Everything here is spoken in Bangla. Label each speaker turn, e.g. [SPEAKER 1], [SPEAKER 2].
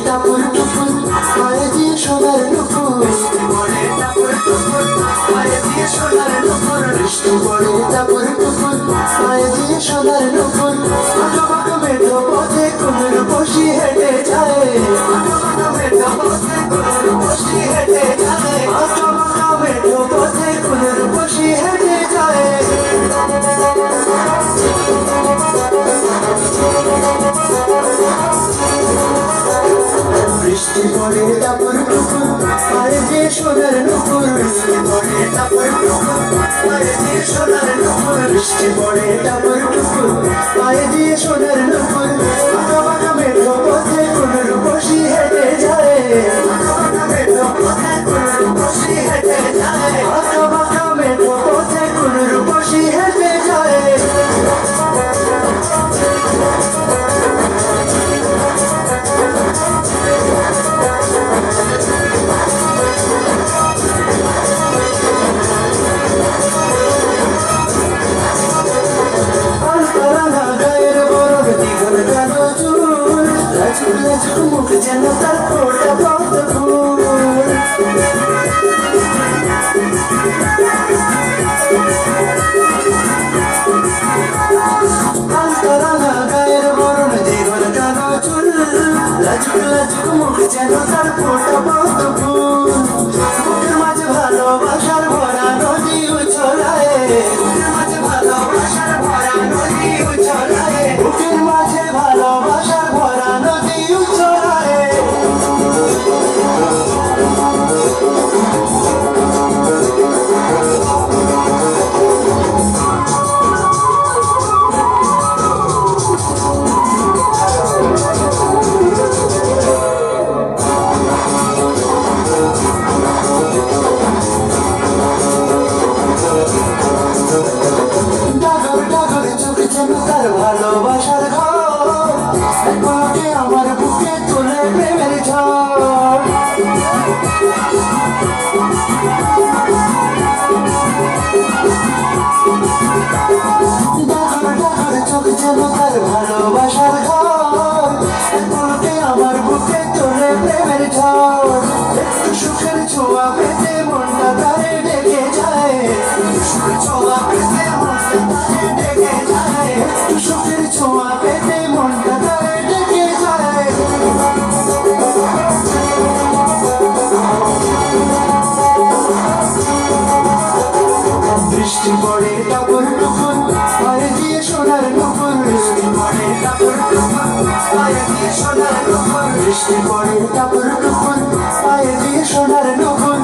[SPEAKER 1] টাপুর টুপুর পায়ে দিয়ে সোনার নুপুর, বৃষ্টি পড়ে টাপুর টুপুর পায়ে দিয়ে সোনার নুপুর, বৃষ্টি পড়ে টাপুর টুপুর পায়ে দিয়ে সোনার নুপুর। আঁকাবাঁকা মেঠো পথে কোন রূপসী হেঁটে যায়, আঁকাবাঁকা মেঠো পথে কোন রূপসী হেঁটে যায়, আঁকাবাঁকা মেঠো পথে কোন রূপসী হেঁটে যায়। বৃষ্টি পড়ে টাপুর টুপুর পায়ে দিয়ে সোনার নুপুর, বৃষ্টি পড়ে টাপুর টুপুর পায়ে দিয়ে সোনার নুপুর, বৃষ্টি পড়ে টাপুর টুপুর পায়ে দিয়ে সোনার নুপুর। আঁকাবাঁকা মেঠো পথে কোন রূপসী হেঁটে যায়, আঁকাবাঁকা মেঠো পথে কোন রূপসী হেঁটে যায়, আঁকাবাঁকা মেঠো পথে কোন রূপসী হেঁটে যায়। মুখ যেন তার ফোটা পদ্ম ফুল, আন্তরাঙা গায়ের বরণ জীবন কালো চুল, লাজুক লাজুক মুখ যেন তার ফোটা পদ্ম ফুল। বুকের মাঝে ভালোবাসার ভরা নদী উছলায়, বুকের মাঝে ভালোবাসার ভরা নদী উছলায়, বুকের মাঝে ভালোবাসার ভরা নদী উছলায়। ভালোবাসার ঘর একবারে আমার বুকে তোলে প্রেমের ঝড়, ডাকর ডাকর চোখ যেন তার ভালোবাসার ঘর একবারে আমার বুকে তোলে প্রেমের ঝড়। একটু সুখের ছোঁয়া পেতে মনটা তারে ডেকে যায়, একটু সুখের ছোঁয়া পেতে মনটা তারে ডেকে যায়, একটু সুখের ছোঁয়া পেতে মনটা তারে ডেকে যায়। বৃষ্টি পড়ে টাপুর টুপুর পায়ে দিয়ে সোনার নুপুর, বৃষ্টি পড়ে টাপুর টুপুর পায়ে দিয়ে সোনার নুপুর, বৃষ্টি পড়ে টাপুর টুপুর পায়ে দিয়ে সোনার নুপুর।